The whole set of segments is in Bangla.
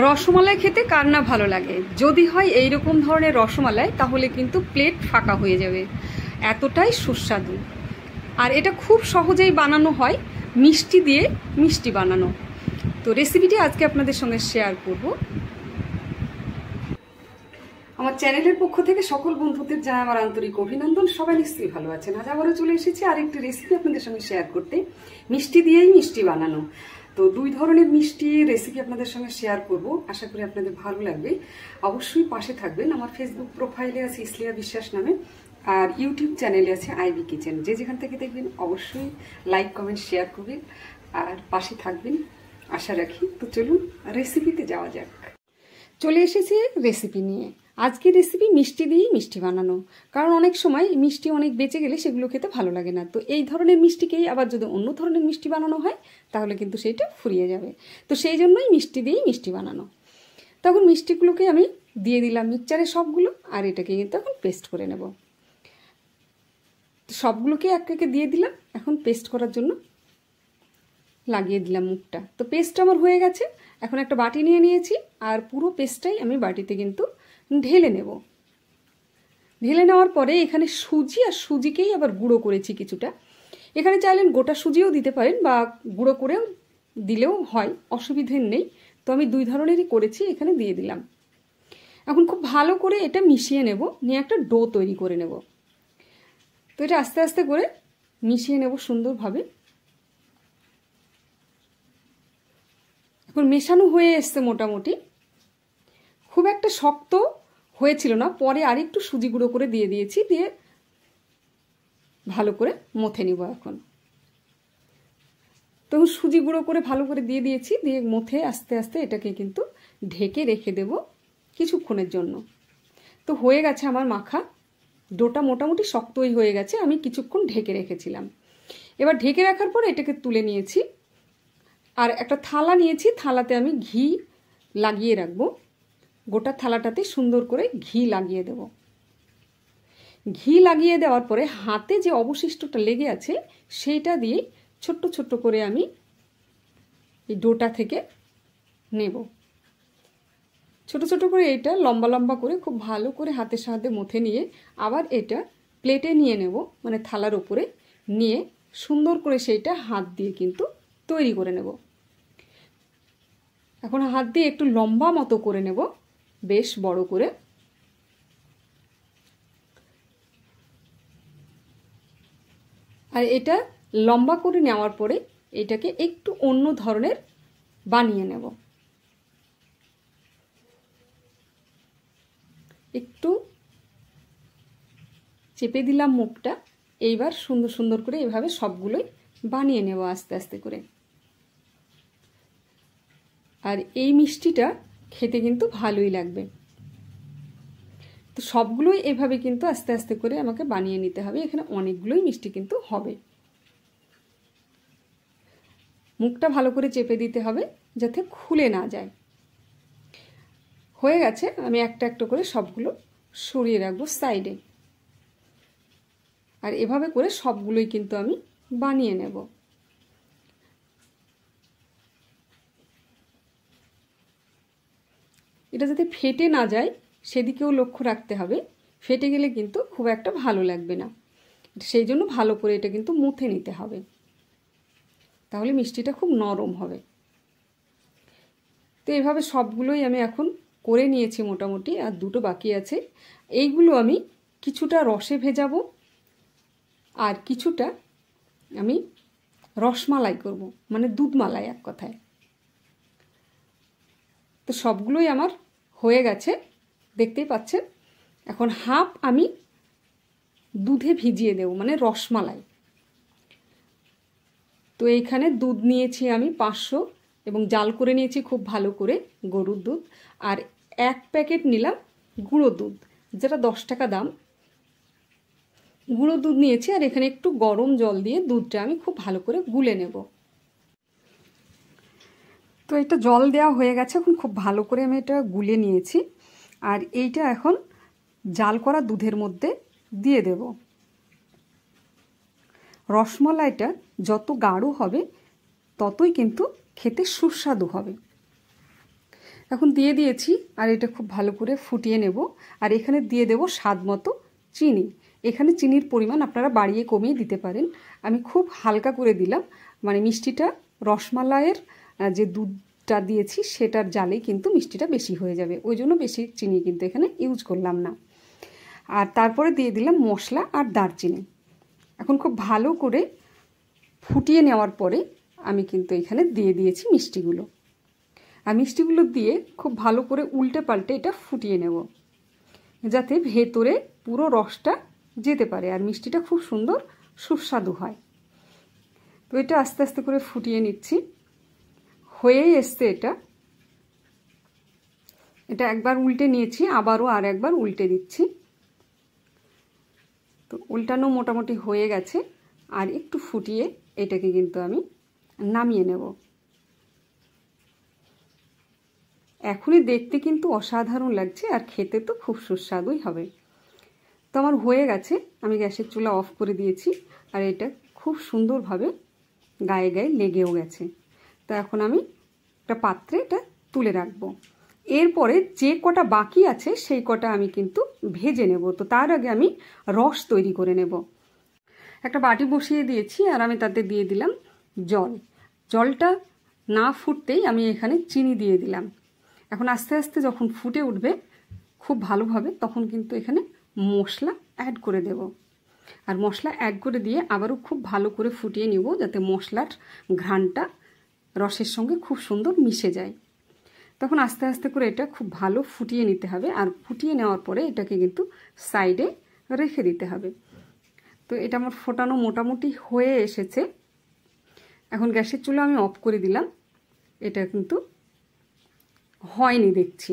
রসমালাই খেতে কার না ভালো লাগে। যদি হয় এই রকম ধরনের রসমালাই তাহলে কিন্তু প্লেট ফাঁকা হয়ে যাবে, এতটাই সুস্বাদু। আর এটা খুব সহজেই বানানো হয়, মিষ্টি দিয়ে মিষ্টি বানানো। তো রেসিপিটি আজকে আপনাদের সঙ্গে শেয়ার করব। আমার চ্যানেলের পক্ষ থেকে সকল বন্ধুদের জানাই আমার আন্তরিক অভিনন্দন। সবাই নিশ্চয়ই ভালো আছেন। আজ আবারও চলে এসেছি আরেকটি রেসিপি আপনাদের সঙ্গে শেয়ার করতে, মিষ্টি দিয়েই মিষ্টি বানানো। তো দুই ধরনের মিষ্টি রেসিপি আপনাদের সঙ্গে শেয়ার করব, আশা করি আপনাদের ভালো লাগবে। অবশ্যই পাশে থাকবেন। আমার ফেসবুক প্রোফাইলে আছে ইসলিয়া বিশ্বাস নামে, আর ইউটিউব চ্যানেলে আছে আইবি কিচেন। যে যেখান থেকে দেখবেন অবশ্যই লাইক কমেন্ট শেয়ার করবেন আর পাশে থাকবেন আশা রাখি। তো চলুন রেসিপিতে যাওয়া যাক। চলে এসেছি রেসিপি নিয়ে। আজকের রেসিপি মিষ্টি দিয়েই মিষ্টি বানানো। কারণ অনেক সময় মিষ্টি অনেক বেঁচে গেলে সেগুলো খেতে ভালো লাগে না। তো এই ধরনের মিষ্টিকেই আবার যদি অন্য ধরনের মিষ্টি বানানো হয় তাহলে কিন্তু সেইটা ফুরিয়ে যাবে। তো সেই জন্যই মিষ্টি দিয়েই মিষ্টি বানানো। তখন মিষ্টিগুলোকে আমি দিয়ে দিলাম মিক্সচারে সবগুলো, আর এটাকে কিন্তু এখন পেস্ট করে নেব। সবগুলোকে এক একে দিয়ে দিলাম। এখন পেস্ট করার জন্য লাগিয়ে দিলাম মুখটা। তো পেস্টটা আমার হয়ে গেছে। এখন একটা বাটি নিয়ে নিয়েছি, আর পুরো পেস্টটাই আমি বাটিতে কিন্তু ঢেলে নেব। ঢেলে নেওয়ার পরে এখানে সুজি আর সুজিকেই আবার গুঁড়ো করেছি কিছুটা। এখানে চাইলেন গোটা সুজিও দিতে পারেন বা গুঁড়ো করেও দিলেও হয়, অসুবিধে নেই। তো আমি দুই ধরনেরই করেছি, এখানে দিয়ে দিলাম। এখন খুব ভালো করে এটা মিশিয়ে নেব, নিয়ে একটা ডো তৈরি করে নেব। তো এটা আস্তে আস্তে করে মিশিয়ে নেব সুন্দরভাবে। এখন মেশানো হয়ে এসছে মোটামুটি, খুব একটা শক্ত হয়েছিল না। পরে আরেকটু সুজি গুঁড়ো করে দিয়ে দিয়েছি, দিয়ে ভালো করে মথে নিব। এখন তো সুজি গুঁড়ো করে ভালো করে দিয়ে দিয়েছি, দিয়ে মথে আস্তে আস্তে এটাকে কিন্তু ঢেকে রেখে দেব কিছুক্ষণের জন্য। তো হয়ে গেছে আমার মাখা, ডোটা মোটামুটি শক্তই হয়ে গেছে। আমি কিছুক্ষণ ঢেকে রেখেছিলাম। এবার ঢেকে রাখার পর এটাকে তুলে নিয়েছি, আর একটা থালা নিয়েছি। থালাতে আমি ঘি লাগিয়ে রাখবো। গোটা থালাটাতে সুন্দর করে ঘি লাগিয়ে দেব। ঘি লাগিয়ে দেওয়ার পরে হাতে যে অবশিষ্টটা লেগে আছে সেইটা দিয়ে ছোট্ট ছোট্ট করে আমি এই ডোটা থেকে নেব। ছোট ছোট করে এটা লম্বা লম্বা করে খুব ভালো করে হাতের সাহায্যে মথে নিয়ে আবার এটা প্লেটে নিয়ে নেব, মানে থালার উপরে নিয়ে সুন্দর করে সেইটা হাত দিয়ে কিন্তু তৈরি করে নেব। এখন হাত দিয়ে একটু লম্বা মতো করে নেব, বেশ বড় করে। আর এটা লম্বা করে নেওয়ার পরে এটাকে একটু অন্য ধরনের বানিয়ে নেব। একটু চেপে দিলাম মুখটা। এইবার সুন্দর সুন্দর করে এভাবে সবগুলোই বানিয়ে নেব আস্তে আস্তে করে। আর এই মিষ্টিটা খেতে কিন্তু ভালোই লাগবে। তো সবগুলোই এভাবে কিন্তু আস্তে আস্তে করে আমাকে বানিয়ে নিতে হবে। এখানে অনেকগুলোই মিষ্টি কিন্তু হবে। মুখটা ভালো করে চেপে দিতে হবে যাতে খুলে না যায়। হয়ে গেছে। আমি একটা একটা করে সবগুলো সরিয়ে রাখবো সাইডে। আর এভাবে করে সবগুলোই কিন্তু আমি বানিয়ে নেব। এটা যাতে ফেটে না যায় সেদিকেও লক্ষ্য রাখতে হবে। ফেটে গেলে কিন্তু খুব একটা ভালো লাগবে না। সেই জন্য ভালো করে এটা কিন্তু মুথে নিতে হবে, তাহলে মিষ্টিটা খুব নরম হবে। তো এইভাবে সবগুলোই আমি এখন করে নিয়েছি মোটামুটি, আর দুটো বাকি আছে। এইগুলো আমি কিছুটা রসে ভেজাবো, আর কিছুটা আমি রসমালাই করব, মানে দুধমালাই এক কথায়। তো সবগুলোই আমার হয়ে গেছে, দেখতেই পাচ্ছেন। এখন হাফ আমি দুধে ভিজিয়ে দেব, মানে রসমালাই। তো এইখানে দুধ নিয়েছি আমি 500, এবং জাল করে নিয়েছি খুব ভালো করে গরুর দুধ। আর 1 প্যাকেট নিলাম গুঁড়ো দুধ, যেটা 10 টাকা দাম। গুঁড়ো দুধ নিয়েছি, আর এখানে একটু গরম জল দিয়ে দুধটা আমি খুব ভালো করে গুলে নেব। তো এটা জল দেওয়া হয়ে গেছে। এখন খুব ভালো করে আমি এটা গুলে নিয়েছি, আর এইটা এখন জাল করা দুধের মধ্যে দিয়ে দেব। রসমালাইটা যত গাঢ় হবে ততই কিন্তু খেতে সুস্বাদু হবে। এখন দিয়ে দিয়েছি আর এটা খুব ভালো করে ফুটিয়ে নেব। আর এখানে দিয়ে দেব স্বাদ মতো চিনি। এখানে চিনির পরিমাণ আপনারা বাড়িয়ে কমিয়ে দিতে পারেন। আমি খুব হালকা করে দিলাম, মানে মিষ্টিটা রসমালাইয়ের যে দুধটা দিয়েছি সেটার জালেই কিন্তু মিষ্টিটা বেশি হয়ে যাবে, ওই জন্য বেশি চিনি কিন্তু এখানে ইউজ করলাম না। আর তারপরে দিয়ে দিলাম মশলা আর দারচিনি। এখন খুব ভালো করে ফুটিয়ে নেওয়ার পরে আমি কিন্তু এখানে দিয়ে দিয়েছি মিষ্টিগুলো। আর মিষ্টিগুলো দিয়ে খুব ভালো করে উল্টে পাল্টে এটা ফুটিয়ে নেব, যাতে ভেতরে পুরো রসটা যেতে পারে আর মিষ্টিটা খুব সুন্দর সুস্বাদু হয়। তো এটা আস্তে আস্তে করে ফুটিয়ে নিচ্ছি। হয়েই এসছে এটা একবার উল্টে নিয়েছি, আবারও আর একবার উল্টে দিচ্ছি। তো উল্টানো মোটামুটি হয়ে গেছে। আর একটু ফুটিয়ে এটাকে কিন্তু আমি নামিয়ে নেব। এখনই দেখতে কিন্তু অসাধারণ লাগছে আর খেতে তো খুব সুস্বাদুই হবে। তো আমার হয়ে গেছে, আমি গ্যাসের চুলা অফ করে দিয়েছি আর এটা খুব সুন্দরভাবে গায়ে গায়ে লেগেও গেছে। তো এখন আমি একটা পাত্রে এটা তুলে রাখবো। এরপরে যে কটা বাকি আছে সেই কটা আমি কিন্তু ভেজে নেব। তো তার আগে আমি রস তৈরি করে নেব। একটা বাটি বসিয়ে দিয়েছি আর আমি তাতে দিয়ে দিলাম জল। জলটা না ফুটতেই আমি এখানে চিনি দিয়ে দিলাম। এখন আস্তে আস্তে যখন ফুটে উঠবে খুব ভালোভাবে, তখন কিন্তু এখানে মশলা অ্যাড করে দেব। আর মশলা অ্যাড করে দিয়ে আবারও খুব ভালো করে ফুটিয়ে নিব, যাতে মশলার ঘ্রাণটা রসের সঙ্গে খুব সুন্দর মিশে যায়। তখন আস্তে আস্তে করে এটা খুব ভালো ফুটিয়ে নিতে হবে। আর ফুটিয়ে নেওয়ার পরে এটাকে কিন্তু সাইডে রেখে দিতে হবে। তো এটা আমার ফোটানো মোটামুটি হয়ে এসেছে। এখন গ্যাসের চুলা আমি অফ করে দিলাম। এটা কিন্তু হয়নি দেখছি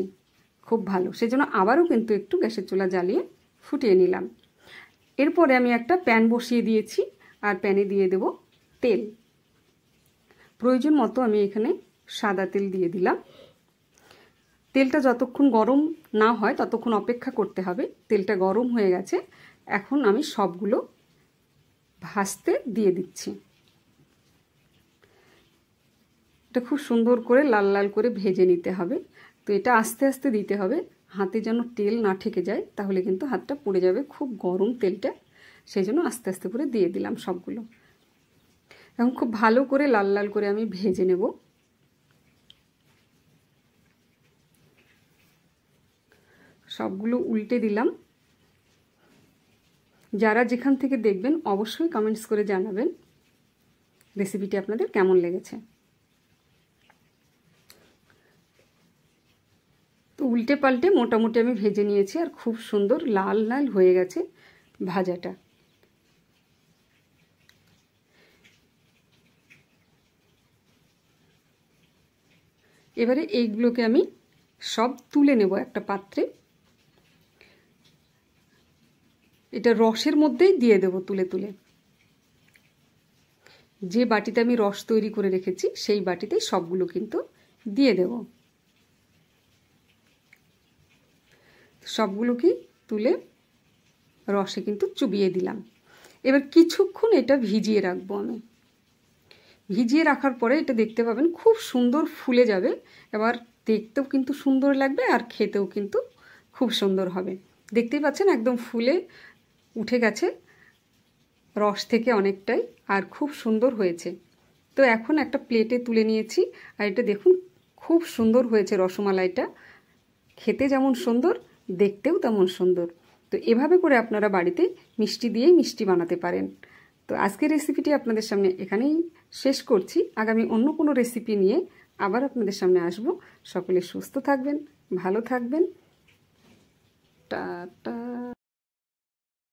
খুব ভালো, সেজন্য আবারও কিন্তু একটু গ্যাসের চুলা জ্বালিয়ে ফুটিয়ে নিলাম। এরপরে আমি একটা প্যান বসিয়ে দিয়েছি আর প্যানে দিয়ে দেব তেল। প্রয়োজন মতো আমি এখানে সাদা তেল দিয়ে দিলাম। তেলটা যতক্ষণ গরম না হয় ততক্ষণ অপেক্ষা করতে হবে। তেলটা গরম হয়ে গেছে, এখন আমি সবগুলো ভাজতে দিয়ে দিচ্ছি। এটা খুব সুন্দর করে লাল লাল করে ভেজে নিতে হবে। তো এটা আস্তে আস্তে দিতে হবে, হাতে যেন তেল না ঠেকে যায়, তাহলে কিন্তু হাতটা পুড়ে যাবে। খুব গরম তেলটা, সেই জন্য আস্তে আস্তে করে দিয়ে দিলাম সবগুলো। এখন খুব ভালো করে লাল লাল করে আমি ভেজে নেব। সবগুলো উল্টে দিলাম। যারা যেখান থেকে দেখবেন অবশ্যই কমেন্টস করে জানাবেন রেসিপিটি আপনাদের কেমন লেগেছে। তো উল্টে পাল্টে মোটামুটি আমি ভেজে নিয়েছি আর খুব সুন্দর লাল লাল হয়ে গেছে ভাজাটা। এবারে এইগুলোকে আমি সব তুলে নেব একটা পাত্রে। এটা রসের মধ্যেই দিয়ে দেব তুলে তুলে। যে বাটিতে আমি রস তৈরি করে রেখেছি সেই বাটিতেই সবগুলো কিন্তু দিয়ে দেব। সবগুলোকে তুলে রসে কিন্তু চুবিয়ে দিলাম। এবার কিছুক্ষণ এটা ভিজিয়ে রাখবো আমি। ভিজিয়ে রাখার পরে এটা দেখতে পাবেন খুব সুন্দর ফুলে যাবে। এবার দেখতেও কিন্তু সুন্দর লাগবে আর খেতেও কিন্তু খুব সুন্দর হবে। দেখতেই পাচ্ছেন একদম ফুলে উঠে গেছে রস থেকে অনেকটাই, আর খুব সুন্দর হয়েছে। তো এখন একটা প্লেটে তুলে নিয়েছি আর এটা দেখুন খুব সুন্দর হয়েছে রসমালাইটা। খেতে যেমন সুন্দর, দেখতেও তেমন সুন্দর। তো এভাবে করে আপনারা বাড়িতে মিষ্টি দিয়েই মিষ্টি বানাতে পারেন। তো আজকের রেসিপিটি আপনাদের সামনে এখানেই শেষ করছি। আগামী অন্য কোনো রেসিপি নিয়ে আবার আপনাদের সামনে আসব। সকলে সুস্থ থাকবেন, ভালো থাকবেন। টাটা।